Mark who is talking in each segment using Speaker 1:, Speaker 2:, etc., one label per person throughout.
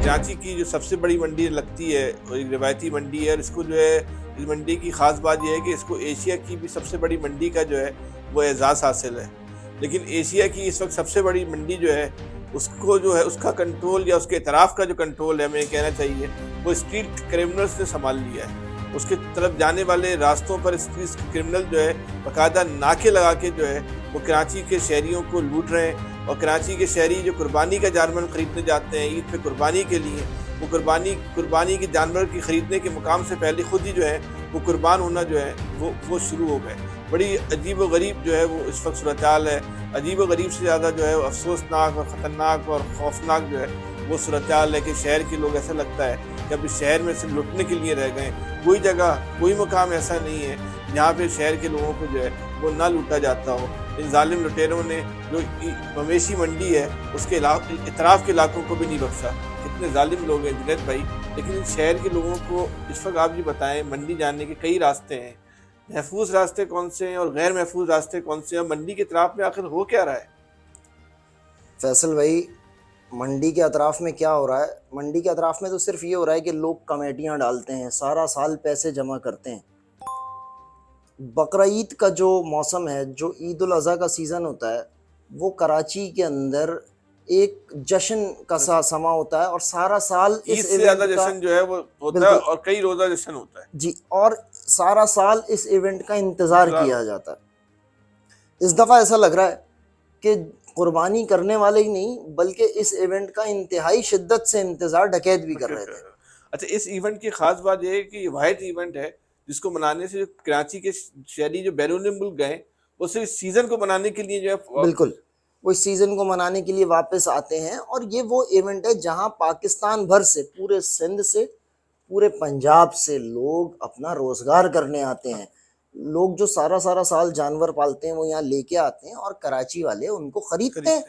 Speaker 1: کراچی کی جو سب سے بڑی منڈی لگتی ہے اور ایک روایتی منڈی ہے، اور اس کو جو ہے اس منڈی کی خاص بات یہ ہے کہ اس کو ایشیا کی بھی سب سے بڑی منڈی کا جو ہے وہ اعزاز حاصل ہے. لیکن ایشیا کی اس وقت سب سے بڑی منڈی جو ہے اس کو جو ہے اس کا کنٹرول یا اس کے اطراف کا جو کنٹرول ہے ہمیں کہنا چاہیے وہ اسٹریٹ کرمنلز نے سنبھال لیا ہے. اس کے طرف جانے والے راستوں پر اسٹریٹ کرمنل جو ہے باقاعدہ ناکے لگا کے جو ہے وہ کراچی کے شہریوں کو لوٹ رہے ہیں. اور کراچی کے شہری جو قربانی کا جانور خریدنے جاتے ہیں عید پہ قربانی کے لیے، وہ قربانی کے جانور کی خریدنے کے مقام سے پہلے خود ہی جو ہے وہ قربان ہونا جو ہے وہ شروع ہو گئے. بڑی عجیب و غریب جو ہے وہ اس وقت صورتحال ہے. عجیب و غریب سے زیادہ جو ہے وہ افسوسناک اور خطرناک اور خوفناک جو ہے وہ صورتحال ہے کہ شہر کے لوگ ایسا لگتا ہے کہ اب اس شہر میں سے لٹنے کے لیے رہ گئے. کوئی جگہ کوئی مقام ایسا نہیں ہے جہاں پہ شہر کے لوگوں کو جو ہے وہ نہ لوٹا جاتا ہو. ان ظالم لٹیروں نے جو مویشی منڈی ہے اس کے اطراف کے علاقوں کو بھی نہیں بخشا. کتنے ظالم لوگ ہیں جنید بھائی. لیکن ان شہر کے لوگوں کو اس وقت آپ جی بتائیں منڈی جانے کے کئی راستے ہیں، محفوظ راستے کون سے ہیں اور غیر محفوظ راستے کون سے ہیں، اور منڈی کے اطراف میں آخر ہو کیا رہا ہے؟
Speaker 2: فیصل بھائی، منڈی کے اطراف میں کیا ہو رہا ہے؟ منڈی کے اطراف میں تو صرف یہ ہو رہا ہے کہ لوگ کمیٹیاں ڈالتے ہیں، سارا سال پیسے جمع کرتے ہیں. بقرعید کا جو موسم ہے، جو عید الاضحیٰ کا سیزن ہوتا ہے، وہ کراچی کے اندر ایک جشن کا سا سما ہوتا ہے، اور سارا سال
Speaker 1: عید
Speaker 2: اس
Speaker 1: سے زیادہ
Speaker 2: ایونٹ کا
Speaker 1: جشن جو ہے وہ ہوتا ہے
Speaker 2: بالکل
Speaker 1: اور کئی روزہ جشن ہوتا ہے.
Speaker 2: جی، اور سارا سال اس ایونٹ کا انتظار کیا جاتا ہے. اس دفعہ ایسا لگ رہا ہے کہ قربانی کرنے والے ہی نہیں بلکہ اس ایونٹ کا انتہائی شدت سے انتظار ڈکیت بھی کر رہے تھے.
Speaker 1: اچھا، اس ایونٹ کی خاص بات یہ ہے کہ یہ واحد ایونٹ ہے جس کو منانے سے کراچی کے شہری جو بیرون ملک گئے وہ صرف سیزن کو منانے کے لیے جو ہے
Speaker 2: بالکل وہ اس سیزن کو منانے کے لیے واپس آتے ہیں. اور یہ وہ ایونٹ ہے جہاں پاکستان بھر سے، پورے سندھ سے، پورے پنجاب سے لوگ اپنا روزگار کرنے آتے ہیں. لوگ جو سارا سال جانور پالتے ہیں وہ یہاں لے کے آتے ہیں اور کراچی والے ان کو خریدتے ہیں.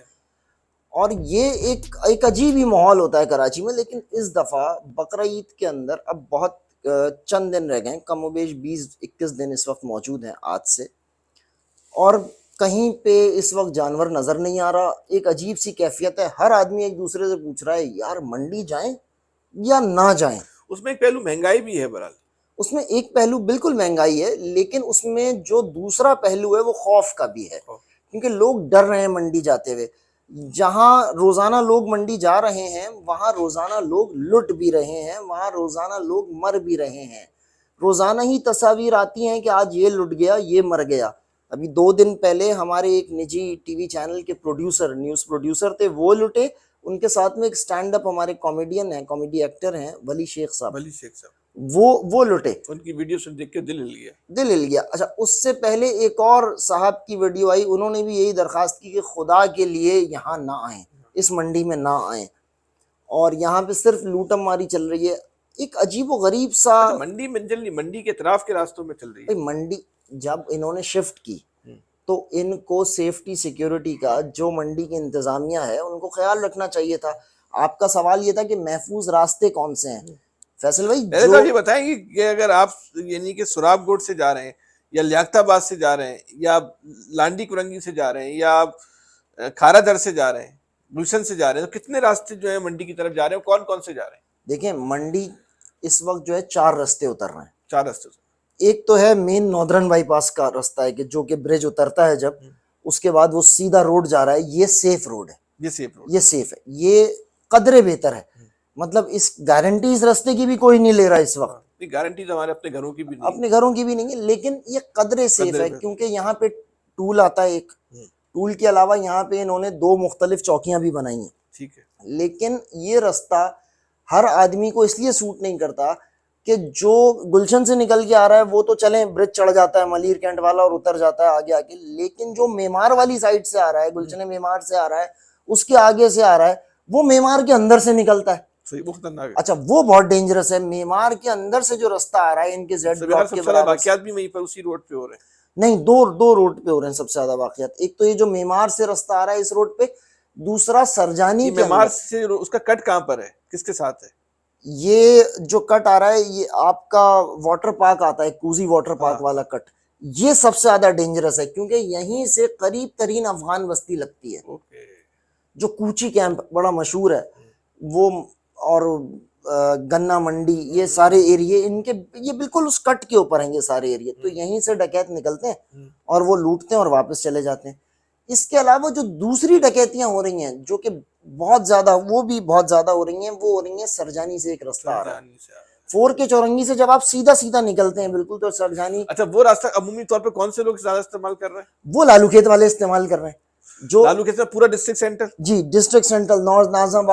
Speaker 2: اور یہ ایک عجیب ہی ماحول ہوتا ہے کراچی میں. لیکن اس دفعہ بقرعید کے اندر اب بہت چند دن رہ گئے، کم و بیش 20-21 دن اس وقت موجود ہیں آج سے، اور کہیں پہ اس وقت جانور نظر نہیں آ رہا. ایک عجیب سی کیفیت ہے، ہر آدمی ایک دوسرے سے پوچھ رہا ہے یار منڈی جائیں یا نہ جائیں.
Speaker 1: اس میں ایک پہلو مہنگائی بھی ہے. برحال
Speaker 2: اس میں ایک پہلو بالکل مہنگائی ہے، لیکن اس میں جو دوسرا پہلو ہے وہ خوف کا بھی ہے، کیونکہ لوگ ڈر رہے ہیں منڈی جاتے ہوئے. جہاں روزانہ لوگ منڈی جا رہے ہیں وہاں روزانہ لوگ لٹ بھی رہے ہیں، وہاں روزانہ لوگ مر بھی رہے ہیں. روزانہ ہی تصاویر آتی ہیں کہ آج یہ لٹ گیا، یہ مر گیا. ابھی 2 دن پہلے ہمارے ایک نجی ٹی وی چینل کے پروڈیوسر، نیوز پروڈیوسر تھے، وہ لٹے. ان کے ساتھ میں ایک سٹینڈ اپ ہمارے کامیڈین ہیں، کامیڈی ایکٹر ہیں ولی شیخ صاحب، وہ لٹے.
Speaker 1: ان کی ویڈیو سے دیکھ کے دل
Speaker 2: ہل گیا. اچھا، اس سے پہلے ایک اور صاحب کی ویڈیو آئی، انہوں نے بھی یہی درخواست کی کہ خدا کے لیے یہاں نہ آئیں، اس منڈی میں نہ آئیں، اور یہاں پہ صرف لوٹم ماری چل رہی ہے. ایک عجیب و غریب سا
Speaker 1: منڈی میں چل رہی، منڈی کے اطراف کے راستوں میں چل رہی ہے.
Speaker 2: منڈی جب انہوں نے شفٹ کی تو ان کو سیفٹی سیکیورٹی کا، جو منڈی کی انتظامیہ ہے ان کو خیال رکھنا چاہیے تھا. آپ کا سوال یہ تھا کہ محفوظ راستے کون سے ہیں. فیصل بھائی،
Speaker 1: جو یہ بتائیں گے کہ اگر آپ یعنی کہ سراب گوٹ سے جا رہے ہیں یا لیاقت آباد سے جا رہے ہیں یا لانڈی کرنگی سے جا رہے ہیں یا کھارا در سے جا رہے ہیں، گلشن سے جا رہے ہیں، تو کتنے راستے جو ہیں منڈی کی طرف جا رہے ہیں، کون کون سے جا رہے ہیں؟
Speaker 2: دیکھیں، منڈی اس وقت جو ہے 4 راستے اتر رہے ہیں.
Speaker 1: 4 راستے.
Speaker 2: ایک تو ہے مین ناردرن بائی پاس کا راستہ ہے کہ جو کہ برج اترتا ہے جب، اس کے بعد وہ سیدھا روڈ جا رہا ہے. یہ سیف روڈ ہے، یہ سیف ہے، یہ قدرے بہتر ہے. مطلب اس گارنٹی اس راستے کی بھی کوئی نہیں لے رہا اس وقت،
Speaker 1: گارنٹیز ہمارے اپنے گھروں کی بھی نہیں،
Speaker 2: اپنے گھروں کی بھی نہیں ہے، لیکن یہ قدرے سیف ہے کیونکہ یہاں پہ ٹول آتا ہے. ایک ٹول کے علاوہ یہاں پہ انہوں نے 2 مختلف چوکیاں بھی بنائی ہیں.
Speaker 1: ٹھیک ہے.
Speaker 2: لیکن یہ راستہ ہر آدمی کو اس لیے سوٹ نہیں کرتا کہ جو گلشن سے نکل کے آ رہا ہے وہ تو چلیں برج چڑھ جاتا ہے ملیر کینٹ والا اور اتر جاتا ہے آگے آگے، لیکن جو معمار والی سائڈ سے آ رہا ہے، گلشن معمار سے آ رہا ہے، اس کے آگے سے آ رہا ہے، وہ معمار کے اندر سے نکلتا ہے. اچھا، وہ بہت ڈینجرس ہے. معمار کے اندر سے جو راستہ آ رہا ہے ان کے زیڈ بلاک کے برابر،
Speaker 1: واقعات بھی وہیں پر اسی روڈ پہ ہو رہے ہیں.
Speaker 2: نہیں، دو روڈ پہ ہو رہے ہیں سب سے زیادہ واقعات. ایک تو یہ جو معمار سے راستہ آ رہا ہے اس روڈ پہ، دوسرا سرجانی کے
Speaker 1: معمار سے اس کا کٹ کہاں پر ہے، کس کے ساتھ ہے؟
Speaker 2: یہ جو کٹ آ رہا ہے یہ آپ کا واٹر پارک آتا ہے، کوزی واٹر پارک والا کٹ. یہ سب سے زیادہ ڈینجرس ہے کیونکہ یہیں سے قریب ترین افغان بستی لگتی ہے. جو کوچی کیمپ بڑا مشہور ہے، وہ اور گنا منڈی، یہ سارے ایریے ان کے یہ بالکل اس کٹ کے اوپر ہیں یہ سارے ایریے. تو یہیں سے ڈکیت نکلتے ہیں اور وہ لوٹتے ہیں اور واپس چلے جاتے ہیں. اس کے علاوہ جو دوسری ڈکیتیاں ہو رہی ہیں جو کہ بہت زیادہ، وہ بھی بہت زیادہ ہو رہی ہیں، وہ ہو رہی ہیں سرجانی سے. ایک رستہ آ رہا ہے
Speaker 1: سرجانی سے آ رہا ہے.
Speaker 2: 4 کے چورنگی سے، جب آپ سیدھا سیدھا نکلتے ہیں بالکل تو سرجانی.
Speaker 1: اچھا وہ راستہ عمومی طور پہ کون سے لوگ زیادہ استعمال کر رہے ہیں؟
Speaker 2: وہ لالو کھیت والے استعمال کر رہے ہیں. جو
Speaker 1: لالو کیسے پورا district centre?
Speaker 2: G district central, north norms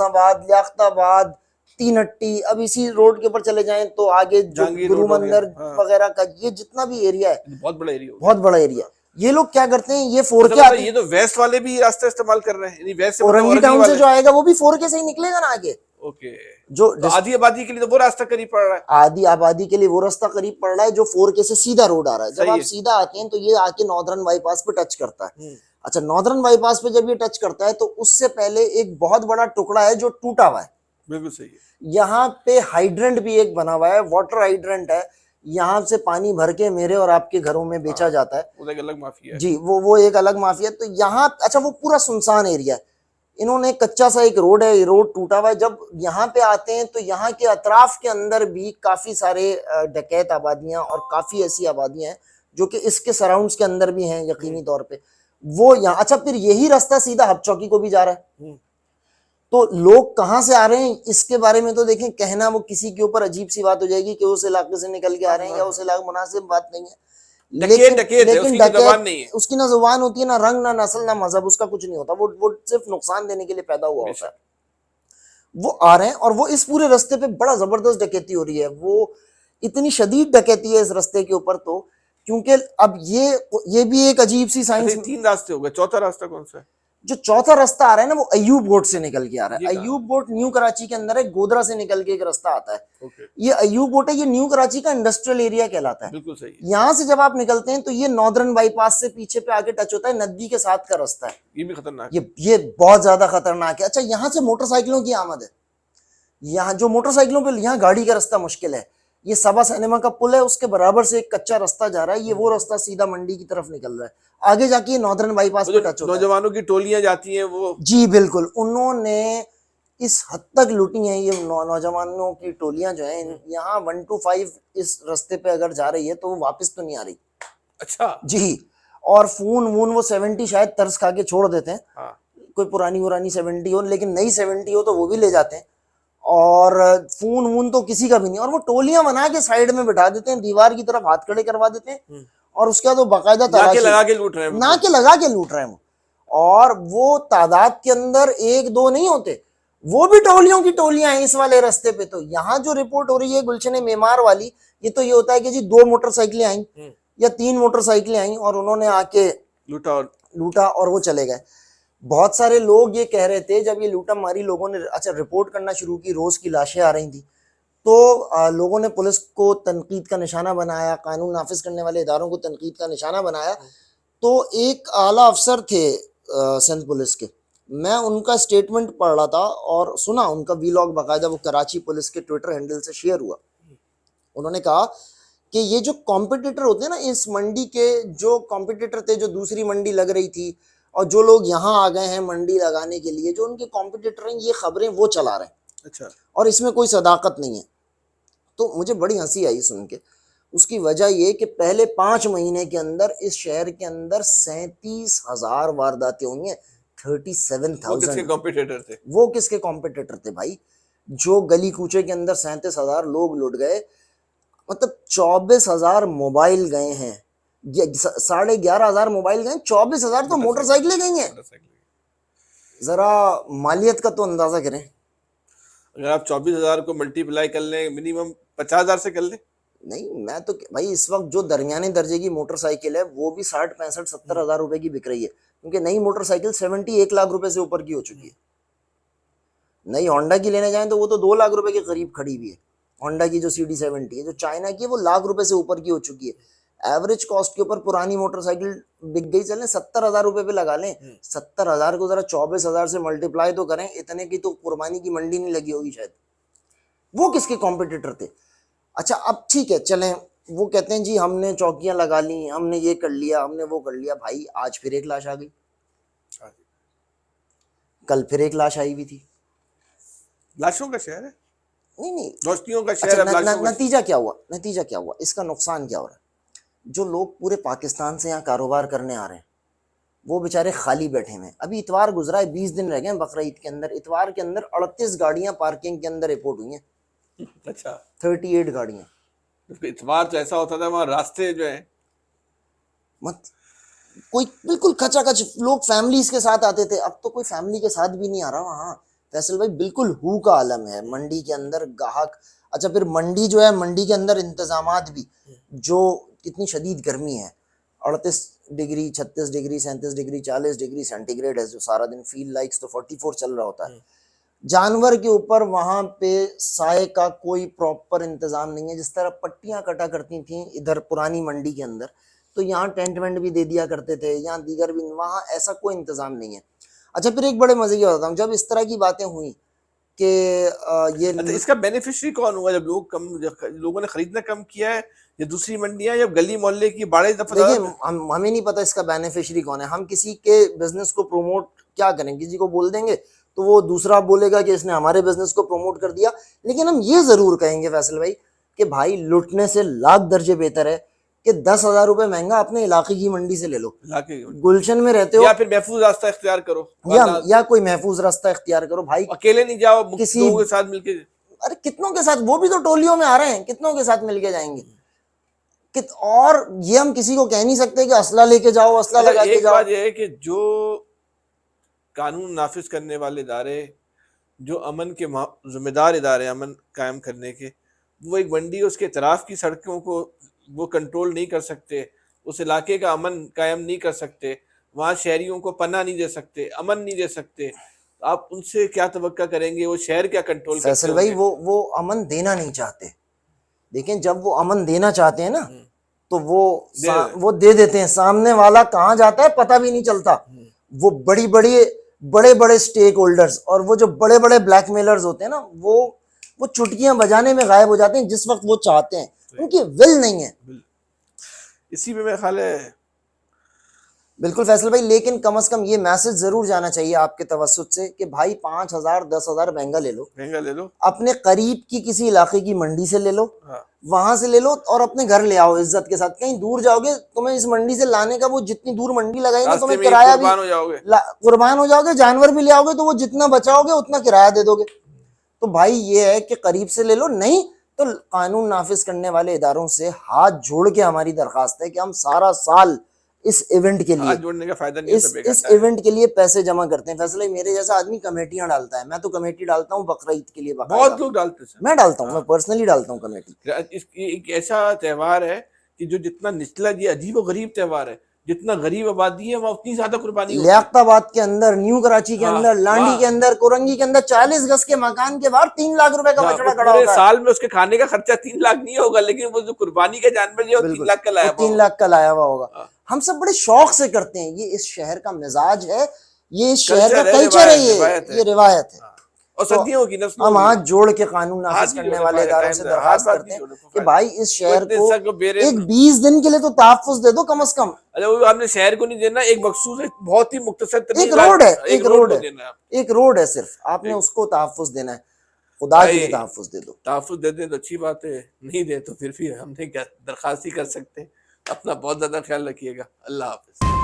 Speaker 2: آباد، لیاقت آباد، تین ہٹی. اب اسی روڈ کے اوپر چلے جائیں تو آگے جو
Speaker 1: جہانگیر
Speaker 2: گرو
Speaker 1: روڈ ہو گیا.
Speaker 2: مندر
Speaker 1: ہاں.
Speaker 2: وغیرہ کا یہ جتنا بھی ایریا ہے
Speaker 1: بہت بڑا ایریا ہوگا.
Speaker 2: بہت بڑا ایریا. یہ لوگ کیا کرتے ہیں، یہ 4 کے
Speaker 1: مطلب
Speaker 2: آتے
Speaker 1: یہ
Speaker 2: ہیں.
Speaker 1: تو ویسٹ والے بھی یہ راستہ استعمال کر رہے ہیں، یعنی ویسٹ سے مطلب
Speaker 2: اورنگی
Speaker 1: اورنگی
Speaker 2: ٹاؤن سے
Speaker 1: والے.
Speaker 2: جو آئے گا وہ بھی 4 کے سے ہی نکلے گا نا آگے.
Speaker 1: اوکے.
Speaker 2: جو
Speaker 1: تو آدھی آبادی کے لیے تو وہ راستہ قریب پڑ رہا ہے.
Speaker 2: آدھی آبادی کے لیے وہ راستہ قریب پڑ رہا ہے جو 4 کے سے سیدھا روڈ آ رہا ہے. جب
Speaker 1: صحیح
Speaker 2: آپ
Speaker 1: ہے.
Speaker 2: سیدھا آتے ہیں تو یہ آ کے ناردرن بائی پاس پہ ٹچ کرتا ہے.
Speaker 1: ہوں.
Speaker 2: اچھا ناردرن بائی پاس پہ جب یہ ٹچ کرتا ہے تو اس سے پہلے ایک بہت بڑا ٹکڑا ہے جو ٹوٹا ہوا ہے.
Speaker 1: بالکل صحیح ہے.
Speaker 2: یہاں پہ ہائیڈرنٹ بھی ایک بنا ہوا ہے، واٹر ہائیڈرنٹ ہے. یہاں سے پانی بھر کے میرے اور آپ کے گھروں میں بیچا جاتا ہے.
Speaker 1: وہ ایک الگ مافیا ہے.
Speaker 2: جی وہ ایک الگ مافیا. تو یہاں اچھا وہ پورا سنسان ایریا ہے. انہوں نے کچا سا ایک روڈ ہے، یہ روڈ ٹوٹا ہوا ہے. جب یہاں پہ آتے ہیں تو یہاں کے اطراف کے اندر بھی کافی سارے ڈکیت آبادیاں اور کافی ایسی آبادیاں ہیں جو کہ اس کے سراؤنڈز کے اندر بھی ہیں یقینی طور پہ. وہ یہاں اچھا پھر یہی راستہ سیدھا ہب چوکی کو بھی جا رہا ہے. تو لوگ کہاں سے آ رہے ہیں اس کے بارے میں تو دیکھیں، کہنا وہ کسی کے اوپر عجیب سی بات ہو جائے گی کہ اس علاقے سے نکل کے آ رہے ہیں یا اس علاقے، مناسب بات نہیں ہے. لیکن ڈکیت اس کی نہ زبان ہوتی ہے، نہ رنگ، نہ نسل، نہ مذہب، اس کا کچھ نہیں ہوتا. وہ صرف نقصان دینے کے لیے پیدا ہوا ہوتا ہے. وہ آ رہے ہیں اور وہ اس پورے رستے پہ بڑا زبردست ڈکیتی ہو رہی ہے. وہ اتنی شدید ڈکیتی ہے اس رستے کے اوپر تو، کیونکہ اب یہ بھی ایک عجیب سی سائنس.
Speaker 1: 3 راستے ہو گئے، چوتھا راستہ کون سا ہے؟
Speaker 2: جو چوتھا راستہ آ رہا ہے نا وہ ایوب گوٹ سے نکل کے آ رہا ہے. ایوب گوٹ نیو کراچی کے اندر ہے، گودرا سے نکل کے ایک راستہ آتا ہے. یہ ایوب گوٹ ہے، یہ نیو کراچی کا انڈسٹریل ایریا کہلاتا ہے.
Speaker 1: بالکل صحیح.
Speaker 2: یہاں سے جب آپ نکلتے ہیں تو یہ ناردرن بائی پاس سے پیچھے پہ آگے ٹچ ہوتا ہے، ندی کے ساتھ کا راستہ ہے.
Speaker 1: یہ بھی خطرناک،
Speaker 2: یہ بہت زیادہ خطرناک ہے. اچھا یہاں سے موٹر سائیکلوں کی آمد ہے. یہاں جو موٹر سائیکلوں پہ یہاں گاڑی کا راستہ مشکل ہے. یہ سبا سینما کا پل ہے، اس کے برابر سے ایک کچا راستہ جا رہا ہے. یہ وہ راستہ سیدھا منڈی کی طرف نکل رہا ہے. آگے جا کے یہ ناردرن بائی پاس پہ ٹچ ہوتا ہے.
Speaker 1: نوجوانوں کی ٹولیاں جاتی ہیں وہ.
Speaker 2: جی بالکل، انہوں نے اس حد تک لوٹی ہیں یہ نوجوانوں کی ٹولیاں جو ہیں. یہاں 1 to 5 اس رستے پہ اگر جا رہی ہے تو وہ واپس تو نہیں آ رہی.
Speaker 1: اچھا
Speaker 2: جی. اور فون وہ 70 شاید ترس کھا کے چھوڑ دیتے ہیں. کوئی پرانی 70 ہو، لیکن نئی 70 ہو تو وہ بھی لے جاتے ہیں. اور فون تو کسی کا بھی نہیں. اور وہ ٹولیاں بنا کے سائیڈ میں بٹھا دیتے ہیں، دیوار کی طرف ہاتھ کھڑے کروا دیتے ہیں اور اس کے بعد وہ باقاعدہ تلاشی
Speaker 1: لگا کے لوٹ رہے ہیں،
Speaker 2: نہ کہ لگا کے لوٹ رہے ہیں. اور وہ تعداد کے اندر 1-2 نہیں ہوتے، وہ بھی ٹولیوں کی ٹولیاں ہیں اس والے رستے پہ. تو یہاں جو رپورٹ ہو رہی ہے گلشن معمار والی، یہ تو یہ ہوتا ہے کہ جی 2 موٹر سائیکلیں آئیں یا 3 موٹر سائیکلیں آئیں اور انہوں نے آ کے لوٹا اور وہ چلے گئے. بہت سارے لوگ یہ کہہ رہے تھے جب یہ لوٹا ماری لوگوں نے اچھا رپورٹ کرنا شروع کی، روز کی لاشیں آ رہی تھیں تو لوگوں نے پولیس کو تنقید کا نشانہ بنایا، قانون نافذ کرنے والے اداروں کو تنقید کا نشانہ بنایا. تو ایک اعلیٰ افسر تھے سندھ پولیس کے، میں ان کا سٹیٹمنٹ پڑھ رہا تھا اور سنا ان کا ویلاگ باقاعدہ وہ کراچی پولیس کے ٹویٹر ہینڈل سے شیئر ہوا. انہوں نے کہا کہ یہ جو کمپٹیٹر ہوتے ہیں نا اس منڈی کے، جو کمپٹیٹر تھے، جو دوسری منڈی لگ رہی تھی اور جو لوگ یہاں آ گئے ہیں منڈی لگانے کے لیے، جو ان کے کمپٹیٹر ہیں یہ خبریں وہ چلا رہے ہیں.
Speaker 1: اچھا. اور
Speaker 2: اس میں کوئی صداقت نہیں ہے. تو مجھے بڑی ہنسی آئی سن کے. اس کی وجہ یہ کہ پہلے 5 مہینے کے اندر اس شہر کے اندر 37,000 وارداتیں ہوئی ہیں. 37,000. وہ کس کے کمپٹیٹر تھے بھائی؟ جو گلی کوچے کے اندر 37,000 لوگ لٹ گئے. مطلب 24,000 موبائل گئے ہیں، 11,500 موبائل گئے، 24,000 تو موٹر سائیکلیں گئی ہیں. ذرا مالیت کا تو اندازہ کریں.
Speaker 1: اگر آپ 24,000 کو ملٹی پلائی کر لیں، منیمم 50,000 سے کر لیں.
Speaker 2: نہیں میں تو بھائی اس وقت جو درمیانے درجے کی موٹر سائیکل ہے وہ بھی 60, 65, 70,000 روپے کی بک رہی ہے. کیونکہ نئی موٹر سائیکل 1 لاکھ روپے سے اوپر کی ہو چکی ہے. نئی ہونڈا کی لینے جائیں تو وہ تو 2 لاکھ روپے کے قریب کھڑی ہوئی ہے. ہونڈا کی جو CD70 ہے، جو چائنا کی ہے، وہ لاکھ روپے سے اوپر کی ہو چکی ہے. ایوریج کاسٹ کے اوپر پرانی موٹر سائیکل بک گئی، چلیں 70,000 روپے پہ لگا لیں. 70,000 کو ذرا 24,000 سے ملٹیپلائی تو کریں. اتنے کی تو قربانی کی منڈی نہیں لگی ہوگی شاید. وہ کس کے کمپٹیٹر تھے؟ اچھا اب ٹھیک ہے چلیں، وہ کہتے ہیں جی ہم نے چوکیاں لگا لی، ہم نے یہ کر لیا، ہم نے وہ کر لیا. بھائی آج پھر ایک لاش آ گئی، کل پھر ایک لاش آئی ہوئی تھی.
Speaker 1: لاشوں کا شہر ہے,
Speaker 2: نہیں نہیں,
Speaker 1: دوستیوں کا شہر,
Speaker 2: اچھا
Speaker 1: اب لاشوں کا.
Speaker 2: نتیجہ کیا ہوا, نتیجہ کیا ہوا, اس کا نقصان کیا ہو رہا ہے؟ جو لوگ پورے پاکستان سے یہاں کاروبار کرنے آ رہے ہیں وہ بیچارے خالی بیٹھے ہوئے ہیں. ابھی اتوار گزرا ہے, 20 دن رہ گئے ہیں بقرعید کے اندر, اتوار کے اندر 38 گاڑیاں پارکنگ کے اندر رپورٹ ہوئی ہیں,
Speaker 1: اچھا
Speaker 2: 38 گاڑیاں.
Speaker 1: اتوار تو ایسا ہوتا تھا وہاں راستے جو ہیں
Speaker 2: مت کوئی بالکل کچا کچ, لوگ فیملیز کے ساتھ آتے تھے, اب تو کوئی فیملی کے ساتھ بھی نہیں آ رہا وہاں. فیصل بھائی بالکل ہو کا عالم ہے منڈی کے اندر, گاہک. اچھا پھر منڈی جو ہے, منڈی کے اندر انتظامات بھی, جو کتنی شدید گرمی ہے, 38 degree 36 degree 37 degree 40 degree centigrade ہے جو سارا دن, فیل لائکس تو 44 چل رہا ہوتا ہے. جانور کے اوپر وہاں پہ سائے کا کوئی پراپر انتظام نہیں ہے. جس طرح پٹیاں کٹا کرتی تھیں ادھر پرانی منڈی کے اندر, تو یہاں ٹینٹ وینٹ بھی دے دیا کرتے تھے, یہاں دیگر بھی, وہاں ایسا کوئی انتظام نہیں ہے. اچھا پھر ایک بڑے مزے کی بتاتا ہوں, جب اس طرح کی باتیں ہوئیں کہ یہ
Speaker 1: اچھا اس کا بینیفیشری کون ہوا جب لوگوں نے خریدنا کم کیا ہے, یا دوسری منڈیاں, یا گلی محلے کی باڑے دفعہ؟
Speaker 2: دیکھیں ہمیں نہیں پتا اس کا بینیفیشری کون ہے. ہم کسی کے بزنس کو پروموٹ کیا کریں, کسی کو بول دیں گے تو وہ دوسرا بولے گا کہ اس نے ہمارے بزنس کو پروموٹ کر دیا. لیکن ہم یہ ضرور کہیں گے فیصل بھائی کہ بھائی لٹنے سے لاکھ درجے بہتر ہے کہ 10,000 روپے مہنگا اپنے علاقے کی منڈی سے لے لو, گلشن میں رہتے ہو,
Speaker 1: یا پھر محفوظ راستہ اختیار کرو,
Speaker 2: یا کوئی محفوظ راستہ اختیار کرو. بھائی
Speaker 1: اکیلے نہیں جاؤ,
Speaker 2: کسی
Speaker 1: لوگوں کے ساتھ مل کے.
Speaker 2: ارے کتنوں کے ساتھ, وہ بھی تو ٹولیوں میں آ رہے ہیں, کتنوں کے ساتھ مل کے جائیں گے. اور یہ ہم کسی کو کہہ نہیں سکتے کہ اسلحہ لے کے جاؤ, اسلحہ لگا کے
Speaker 1: ایک
Speaker 2: جاؤ.
Speaker 1: بات یہ ہے کہ جو قانون نافذ کرنے والے ادارے, جو امن کے ذمہ دار ادارے امن قائم کرنے کے, وہ ایک منڈی اس کے اطراف کی سڑکوں کو وہ کنٹرول نہیں کر سکتے, اس علاقے کا امن قائم نہیں کر سکتے, وہاں شہریوں کو پناہ نہیں دے سکتے, امن نہیں دے سکتے. آپ ان سے کیا توقع کریں گے, وہ شہر کیا کنٹرول کرتے
Speaker 2: فیصل بھائی وہ امن دینا نہیں چاہتے. دیکھیں جب وہ امن دینا چاہتے ہیں نا تو وہ دے دیتے ہیں. سامنے والا کہاں جاتا ہے پتہ بھی نہیں چلتا. وہ بڑے بڑے سٹیک ہولڈرز اور وہ جو بڑے بڑے بلیک میلرز ہوتے ہیں نا, وہ چٹکیاں بجانے میں غائب ہو جاتے ہیں جس وقت وہ چاہتے ہیں. ان کی ول نہیں ہے.
Speaker 1: اسی میں میرا خیال ہے.
Speaker 2: بالکل فیصل بھائی, لیکن کم از کم یہ میسج ضرور جانا چاہیے آپ کے توسط سے کہ بھائی 5,000 10,000 مہنگا لے لو, اپنے قریب کی کسی علاقے کی منڈی سے لے لو, وہاں سے لے لو اور اپنے گھر لے آؤ عزت کے ساتھ. کہیں دور جاؤ گے, تمہیں اس منڈی سے لانے کا وہ جتنی دور منڈی لگائیں گے تمہیں کرایہ بھی قربان ہو جاؤ گے, جانور بھی لے آؤ گے تو وہ جتنا بچاؤ گے اتنا کرایہ دے دو گے. تو بھائی یہ ہے کہ قریب سے لے لو, نہیں تو قانون نافذ کرنے والے اداروں سے ہاتھ جوڑ کے ہماری درخواست ہے کہ ہم سارا سال اس ایونٹ کے لیے
Speaker 1: جوڑنے کا فائدہ نہیں ہے,
Speaker 2: اس ایونٹ کے لیے پیسے جمع کرتے ہیں. فیصلہ میرے جیسا آدمی کمیٹیاں ڈالتا ہے, میں تو کمیٹی ڈالتا ہوں بقرعید کے لیے,
Speaker 1: بہت لوگ ڈالتے ہیں,
Speaker 2: میں ڈالتا ہوں, میں پرسنلی ڈالتا ہوں کمیٹی.
Speaker 1: ایک ایسا تہوار ہے کہ جو جتنا نچلا, یہ عجیب و غریب تہوار ہے, جتنا غریب آبادی ہے وہاں اتنی زیادہ قربانی ہوتی ہے.
Speaker 2: لیاقت آباد کے اندر, نیو کراچی کے اندر, لانڈی کے اندر, کورنگی کے اندر 40 گز کے مکان کے باہر 3 لاکھ روپے کا بچڑا کھڑا ہوتا ہے.
Speaker 1: سال میں اس کے کھانے کا خرچہ 3 لاکھ نہیں ہوگا, لیکن وہ جو قربانی کا جانور جو 3 لاکھ کا لایا
Speaker 2: 3 لاکھ کا لایا ہوا ہوگا. ہم سب بڑے شوق سے کرتے ہیں, یہ اس شہر کا مزاج ہے, یہ اس شہر کا کلچر ہے, یہ روایت ہے.
Speaker 1: اور صدیوں کی نسلوں
Speaker 2: ہم ہاتھ جوڑ کے قانون نافذ کرنے والے اداروں سے درخواست کرتے ہیں کہ بھائی اس شہر کو ایک 20 دن کے لیے تو تحفظ دے دو کم از کم.
Speaker 1: ہم نے شہر کو نہیں دینا, ایک مخصوص بہت ہی مختصر
Speaker 2: ایک روڈ ہے صرف, آپ نے اس کو تحفظ دینا ہے, خدا کے لیے تحفظ دے دو.
Speaker 1: تحفظ دے دیں تو اچھی بات ہے, نہیں دیں تو پھر بھی ہم نے کیا درخواست ہی کر سکتے. اپنا بہت زیادہ خیال رکھیے گا. اللہ حافظ.